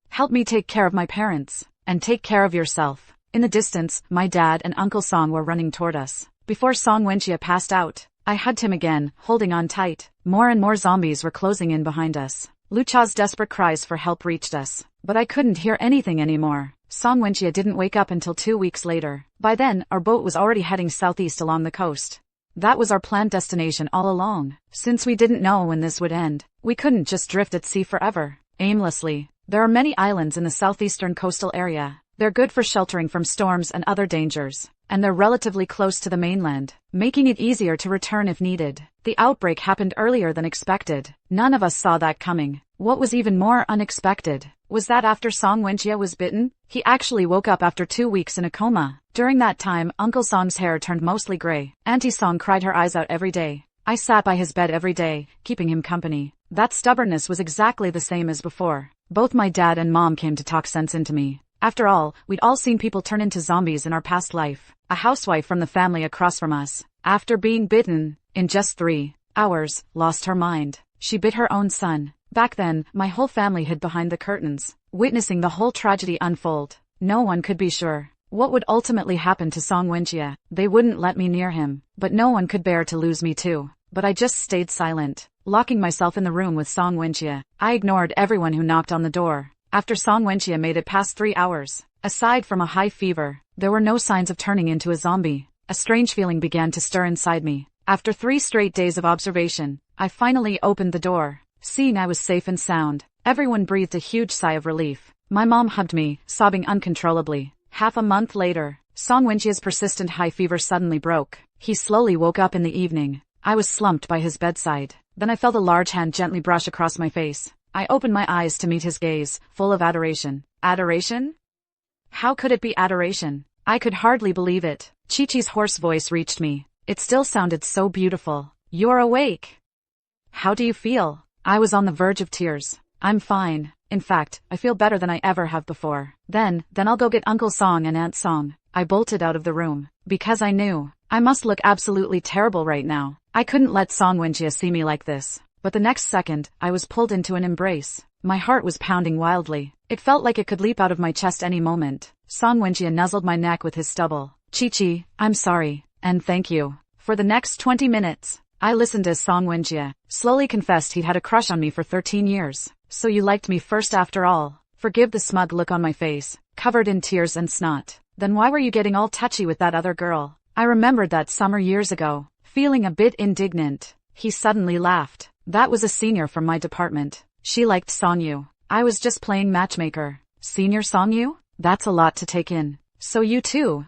Help me take care of my parents. And take care of yourself. In the distance, my dad and Uncle Song were running toward us. Before Song Wenjia passed out, I hugged him again, holding on tight. More and more zombies were closing in behind us. Lucha's desperate cries for help reached us, but I couldn't hear anything anymore. Song Wenjia didn't wake up until 2 weeks later. By then, our boat was already heading southeast along the coast. That was our planned destination all along. Since we didn't know when this would end, we couldn't just drift at sea forever, aimlessly. There are many islands in the southeastern coastal area. They're good for sheltering from storms and other dangers, and they're relatively close to the mainland, making it easier to return if needed. The outbreak happened earlier than expected. None of us saw that coming. What was even more unexpected was that after Song Wenjie was bitten, he actually woke up after 2 weeks in a coma. During that time, Uncle Song's hair turned mostly gray. Auntie Song cried her eyes out every day. I sat by his bed every day, keeping him company. That stubbornness was exactly the same as before. Both my dad and mom came to talk sense into me. After all, we'd all seen people turn into zombies in our past life. A housewife from the family across from us, after being bitten, in just 3 hours, lost her mind. She bit her own son. Back then, my whole family hid behind the curtains, witnessing the whole tragedy unfold. No one could be sure what would ultimately happen to Song Wenjie. They wouldn't let me near him, but no one could bear to lose me too. But I just stayed silent, locking myself in the room with Song Wenjie. I ignored everyone who knocked on the door. After Song Wenjie made it past 3 hours, aside from a high fever, there were no signs of turning into a zombie. A strange feeling began to stir inside me. After 3 straight days of observation, I finally opened the door. Seeing I was safe and sound, everyone breathed a huge sigh of relief. My mom hugged me, sobbing uncontrollably. Half a month later, Song Wenjie's persistent high fever suddenly broke. He slowly woke up in the evening. I was slumped by his bedside. Then I felt a large hand gently brush across my face. I opened my eyes to meet his gaze, full of adoration. Adoration? How could it be adoration? I could hardly believe it. Chi-Chi's hoarse voice reached me. It still sounded so beautiful. You're awake. How do you feel? I was on the verge of tears. I'm fine. In fact, I feel better than I ever have before. Then I'll go get Uncle Song and Aunt Song. I bolted out of the room, because I knew I must look absolutely terrible right now. I couldn't let Song Wenjie see me like this. But the next second, I was pulled into an embrace. My heart was pounding wildly. It felt like it could leap out of my chest any moment. Song Wenjie nuzzled my neck with his stubble. Chi-Chi, I'm sorry, and thank you. For the next 20 minutes, I listened as Song Wenjie slowly confessed he'd had a crush on me for 13 years. So you liked me first after all. Forgive the smug look on my face, covered in tears and snot. Then why were you getting all touchy with that other girl? I remembered that summer years ago, feeling a bit indignant. He suddenly laughed. That was a senior from my department. She liked Songyu. I was just playing matchmaker. Senior Songyu? That's a lot to take in. So you too?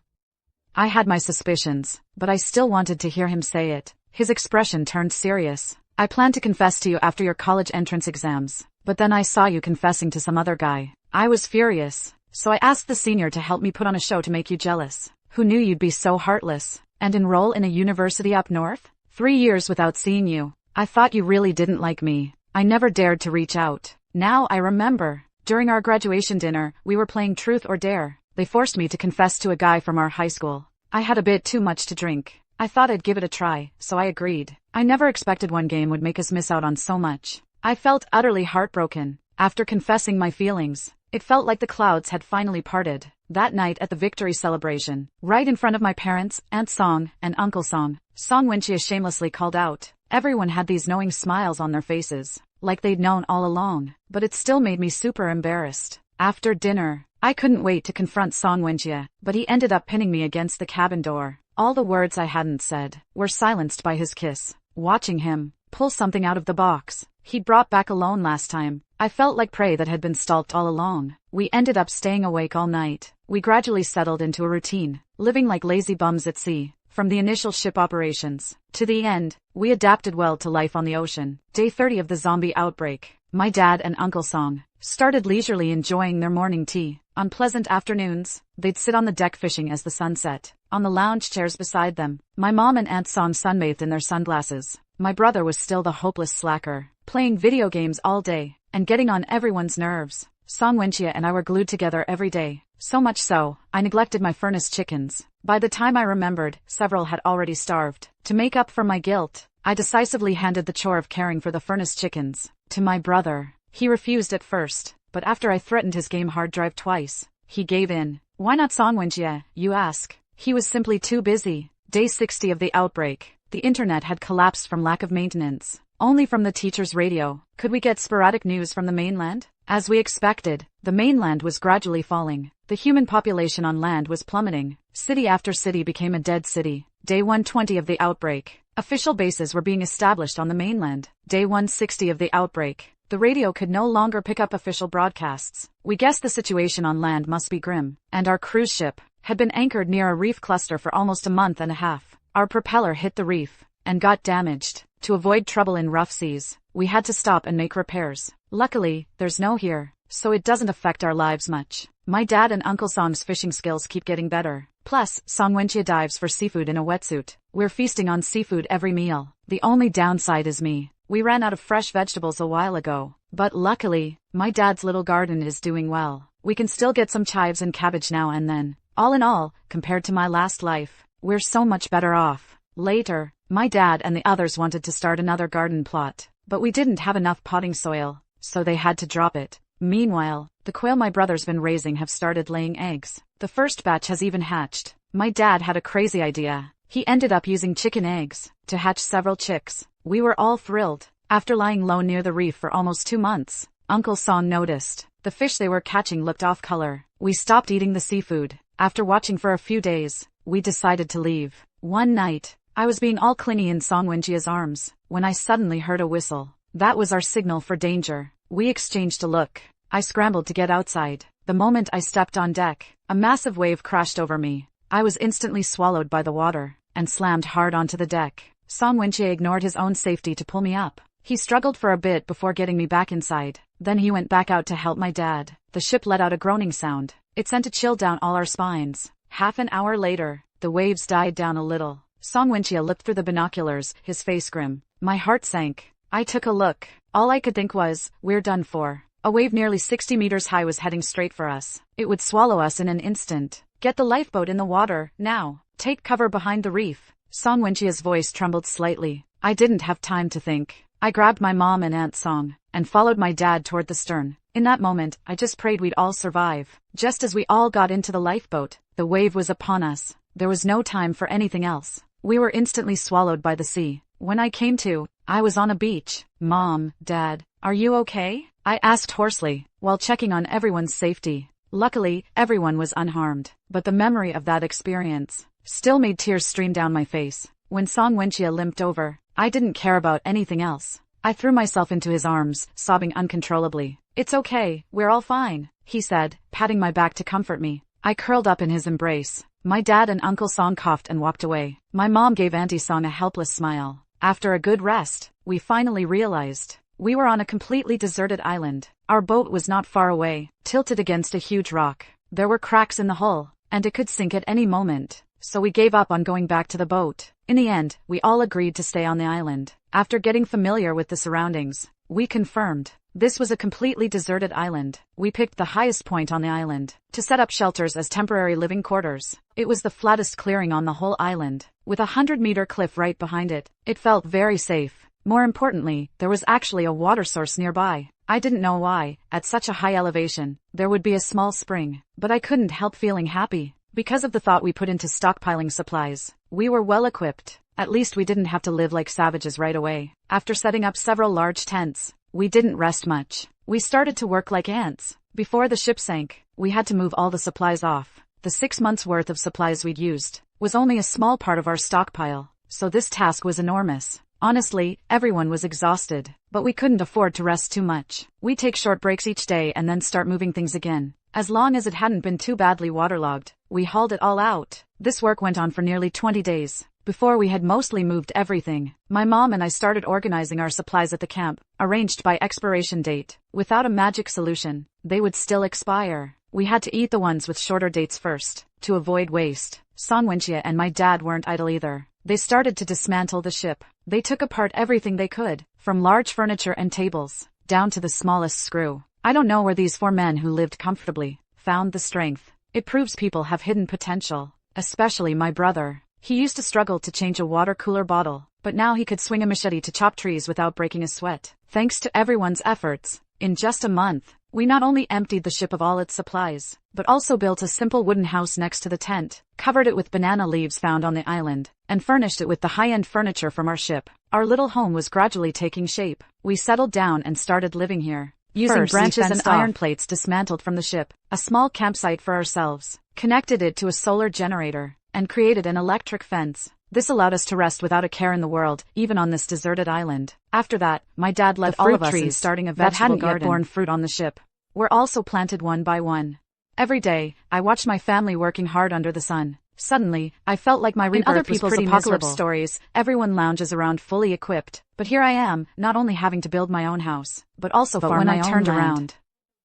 I had my suspicions, but I still wanted to hear him say it. His expression turned serious. I planned to confess to you after your college entrance exams, but then I saw you confessing to some other guy. I was furious, so I asked the senior to help me put on a show to make you jealous. Who knew you'd be so heartless, and enroll in a university up north? 3 years without seeing you. I thought you really didn't like me. I never dared to reach out. Now I remember. During our graduation dinner, we were playing Truth or Dare. They forced me to confess to a guy from our high school. I had a bit too much to drink. I thought I'd give it a try, so I agreed. I never expected one game would make us miss out on so much. I felt utterly heartbroken. After confessing my feelings, it felt like the clouds had finally parted. That night at the victory celebration, right in front of my parents, Aunt Song, and Uncle Song, Song Wenjie shamelessly called out. Everyone had these knowing smiles on their faces, like they'd known all along, but it still made me super embarrassed. After dinner, I couldn't wait to confront Song Wenjie, but he ended up pinning me against the cabin door. All the words I hadn't said were silenced by his kiss. Watching him pull something out of the box he'd brought back alone last time, I felt like prey that had been stalked all along. We ended up staying awake all night. We gradually settled into a routine, living like lazy bums at sea. From the initial ship operations to the end, we adapted well to life on the ocean. Day 30 of the zombie outbreak, my dad and Uncle Song started leisurely enjoying their morning tea. On pleasant afternoons, they'd sit on the deck fishing as the sun set. On the lounge chairs beside them, my mom and Aunt Song sunbathed in their sunglasses. My brother was still the hopeless slacker, playing video games all day and getting on everyone's nerves. Song Wenjie and I were glued together every day. So much so, I neglected my furnace chickens. By the time I remembered, several had already starved. To make up for my guilt, I decisively handed the chore of caring for the furnace chickens to my brother. He refused at first, but after I threatened his game hard drive twice, he gave in. Why not Song Wenjie, you ask? He was simply too busy. Day 60 of the outbreak, the internet had collapsed from lack of maintenance. Only from the teacher's radio could we get sporadic news from the mainland. As we expected, the mainland was gradually falling. The human population on land was plummeting. City after city became a dead city. Day 120 of the outbreak, official bases were being established on the mainland. Day 160 of the outbreak, the radio could no longer pick up official broadcasts. We guessed the situation on land must be grim, and our cruise ship had been anchored near a reef cluster for almost a month and a half. Our propeller hit the reef and got damaged. To avoid trouble in rough seas, we had to stop and make repairs. Luckily, there's snow here, so it doesn't affect our lives much. My dad and Uncle Song's fishing skills keep getting better. Plus, Song Wenjie dives for seafood in a wetsuit. We're feasting on seafood every meal. The only downside is me. We ran out of fresh vegetables a while ago, but luckily, my dad's little garden is doing well. We can still get some chives and cabbage now and then. All in all, compared to my last life, we're so much better off. Later, my dad and the others wanted to start another garden plot, but we didn't have enough potting soil, so they had to drop it. Meanwhile, the quail my brother's been raising have started laying eggs. The first batch has even hatched. My dad had a crazy idea. He ended up using chicken eggs to hatch several chicks. We were all thrilled. After lying low near the reef for almost 2 months, Uncle Song noticed the fish they were catching looked off color. We stopped eating the seafood. After watching for a few days, we decided to leave. One night, I was being all clingy in Song Wenjie's arms when I suddenly heard a whistle. That was our signal for danger. We exchanged a look. I scrambled to get outside. The moment I stepped on deck, a massive wave crashed over me. I was instantly swallowed by the water and slammed hard onto the deck. Song Wenjie ignored his own safety to pull me up. He struggled for a bit before getting me back inside. Then he went back out to help my dad. The ship let out a groaning sound. It sent a chill down all our spines. Half an hour later, the waves died down a little. Song Wenjie looked through the binoculars, his face grim. My heart sank. I took a look. All I could think was, we're done for. A wave nearly 60 meters high was heading straight for us. It would swallow us in an instant. Get the lifeboat in the water, now. Take cover behind the reef. Song Wenjie's voice trembled slightly. I didn't have time to think. I grabbed my mom and Aunt Song and followed my dad toward the stern. In that moment, I just prayed we'd all survive. Just as we all got into the lifeboat, the wave was upon us. There was no time for anything else. We were instantly swallowed by the sea. When I came to, I was on a beach. Mom, Dad, are you okay? I asked hoarsely, while checking on everyone's safety. Luckily, everyone was unharmed, but the memory of that experience still made tears stream down my face. When Song Wenjie limped over, I didn't care about anything else. I threw myself into his arms, sobbing uncontrollably. It's okay, we're all fine, he said, patting my back to comfort me. I curled up in his embrace. My dad and Uncle Song coughed and walked away. My mom gave Auntie Song a helpless smile. After a good rest, we finally realized we were on a completely deserted island. Our boat was not far away, tilted against a huge rock. There were cracks in the hull, and it could sink at any moment. So we gave up on going back to the boat. In the end, we all agreed to stay on the island. After getting familiar with the surroundings, we confirmed this was a completely deserted island. We picked the highest point on the island to set up shelters as temporary living quarters. It was the flattest clearing on the whole island, with a 100-meter cliff right behind it. It felt very safe. More importantly, there was actually a water source nearby. I didn't know why, at such a high elevation, there would be a small spring, but I couldn't help feeling happy. Because of the thought we put into stockpiling supplies, we were well equipped. At least we didn't have to live like savages right away. After setting up several large tents, we didn't rest much. We started to work like ants. Before the ship sank, we had to move all the supplies off. The 6 months' worth of supplies we'd used was only a small part of our stockpile, so this task was enormous. Honestly, everyone was exhausted, but we couldn't afford to rest too much. We take short breaks each day and then start moving things again. As long as it hadn't been too badly waterlogged, we hauled it all out. This work went on for nearly 20 days. Before we had mostly moved everything, my mom and I started organizing our supplies at the camp, arranged by expiration date. Without a magic solution, they would still expire. We had to eat the ones with shorter dates first, to avoid waste. Song Wenjie and my dad weren't idle either. They started to dismantle the ship. They took apart everything they could, from large furniture and tables, down to the smallest screw. I don't know where these 4 men who lived comfortably found the strength. It proves people have hidden potential, especially my brother. He used to struggle to change a water cooler bottle, but now he could swing a machete to chop trees without breaking a sweat. Thanks to everyone's efforts, in just a month, we not only emptied the ship of all its supplies, but also built a simple wooden house next to the tent, covered it with banana leaves found on the island, and furnished it with the high-end furniture from our ship. Our little home was gradually taking shape. We settled down and started living here, using branches and iron plates dismantled from the ship, a small campsite for ourselves, connected it to a solar generator, and created an electric fence. This allowed us to rest without a care in the world, even on this deserted island. After that, my dad led all of us in starting a vegetable garden that hadn't yet borne fruit on the ship. Were also planted one by one. Every day, I watched my family working hard under the sun. Suddenly, I felt like my rebirth other was people's pretty apocalypse miserable. Stories, everyone lounges around fully equipped, but here I am, not only having to build my own house, but also farm my own land. When I turned around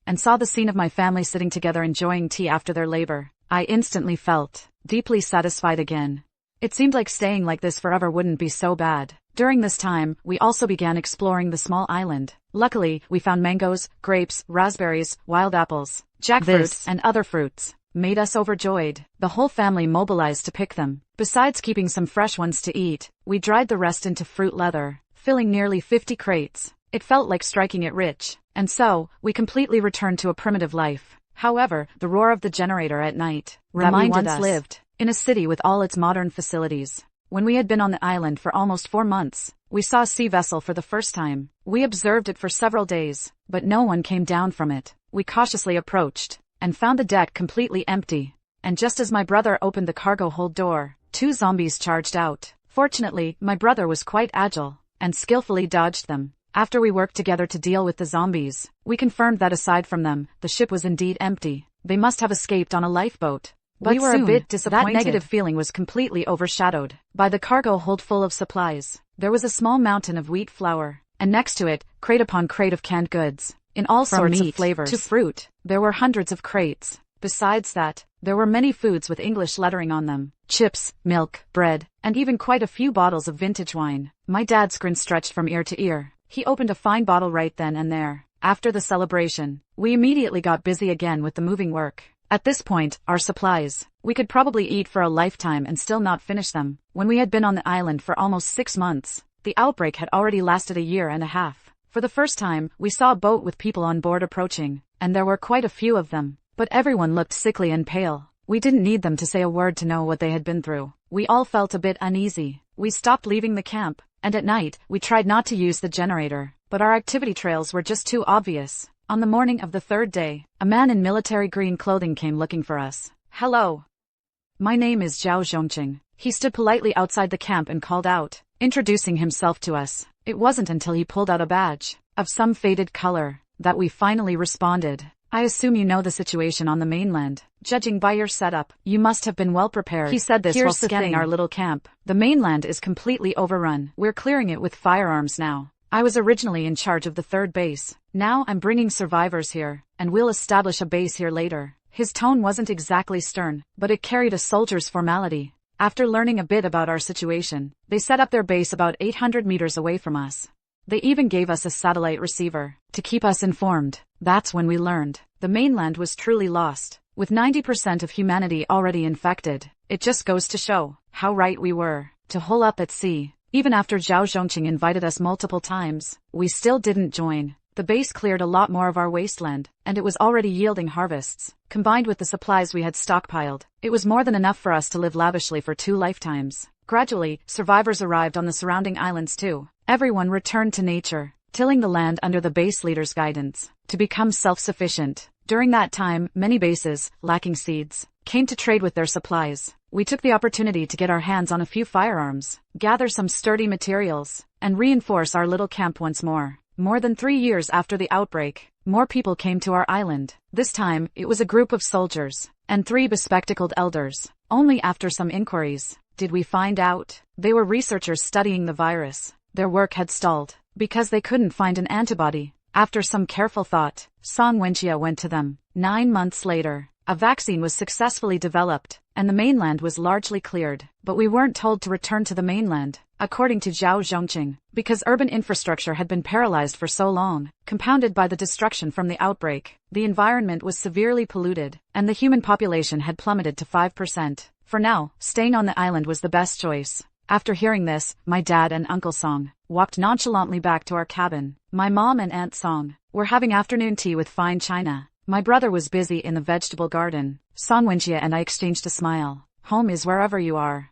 and saw the scene of my family sitting together enjoying tea after their labor, I instantly felt deeply satisfied again. It seemed like staying like this forever wouldn't be so bad. During this time, we also began exploring the small island. Luckily, we found mangoes, grapes, raspberries, wild apples, jackfruit, and other fruits. Made us overjoyed. The whole family mobilized to pick them. Besides keeping some fresh ones to eat, we dried the rest into fruit leather, filling nearly 50 crates. It felt like striking it rich. And so, we completely returned to a primitive life. However, the roar of the generator at night reminded us lived in a city with all its modern facilities. When we had been on the island for almost 4 months, we saw a sea vessel for the first time. We observed it for several days, but no one came down from it. We cautiously approached and found the deck completely empty. And just as my brother opened the cargo hold door, 2 zombies charged out. Fortunately, my brother was quite agile and skillfully dodged them. After we worked together to deal with the zombies, we confirmed that aside from them, the ship was indeed empty. They must have escaped on a lifeboat. But we were a bit disappointed. That negative feeling was completely overshadowed by the cargo hold full of supplies. There was a small mountain of wheat flour, and next to it, crate upon crate of canned goods, in all sorts of flavors. To fruit, there were hundreds of crates. Besides that, there were many foods with English lettering on them. Chips, milk, bread, and even quite a few bottles of vintage wine. My dad's grin stretched from ear to ear. He opened a fine bottle right then and there. After the celebration, we immediately got busy again with the moving work. At this point, our supplies, we could probably eat for a lifetime and still not finish them. When we had been on the island for almost 6 months, the outbreak had already lasted a year and a half. For the first time, we saw a boat with people on board approaching, and there were quite a few of them. But everyone looked sickly and pale. We didn't need them to say a word to know what they had been through. We all felt a bit uneasy. We stopped leaving the camp, and at night, we tried not to use the generator, but our activity trails were just too obvious. On the morning of the 3rd day, a man in military green clothing came looking for us. Hello. My name is Zhao Zhongqing. He stood politely outside the camp and called out, introducing himself to us. It wasn't until he pulled out a badge of some faded color that we finally responded. I assume you know the situation on the mainland. Judging by your setup, you must have been well prepared. He said this while scanning our little camp. The mainland is completely overrun. We're clearing it with firearms now. I was originally in charge of the 3rd base. Now I'm bringing survivors here, and we'll establish a base here later. His tone wasn't exactly stern, but it carried a soldier's formality. After learning a bit about our situation, they set up their base about 800 meters away from us. They even gave us a satellite receiver to keep us informed. That's when we learned the mainland was truly lost, with 90% of humanity already infected. It just goes to show how right we were to hole up at sea. Even after Zhao Zhongqing invited us multiple times, we still didn't join. The base cleared a lot more of our wasteland, and it was already yielding harvests. Combined with the supplies we had stockpiled, it was more than enough for us to live lavishly for 2 lifetimes. Gradually, survivors arrived on the surrounding islands too. Everyone returned to nature, tilling the land under the base leader's guidance, to become self-sufficient. During that time, many bases, lacking seeds, came to trade with their supplies. We took the opportunity to get our hands on a few firearms, gather some sturdy materials, and reinforce our little camp once more. More than 3 years after the outbreak, more people came to our island. This time, it was a group of soldiers and 3 bespectacled elders. Only after some inquiries did we find out they were researchers studying the virus. Their work had stalled because they couldn't find an antibody. After some careful thought, Song Wenjia went to them. 9 months later, a vaccine was successfully developed, and the mainland was largely cleared. But we weren't told to return to the mainland, according to Zhao Zhongqing, because urban infrastructure had been paralyzed for so long. Compounded by the destruction from the outbreak, the environment was severely polluted, and the human population had plummeted to 5%. For now, staying on the island was the best choice. After hearing this, my dad and Uncle Song walked nonchalantly back to our cabin. My mom and Aunt Song were having afternoon tea with fine china. My brother was busy in the vegetable garden. Song Wenjia and I exchanged a smile. Home is wherever you are.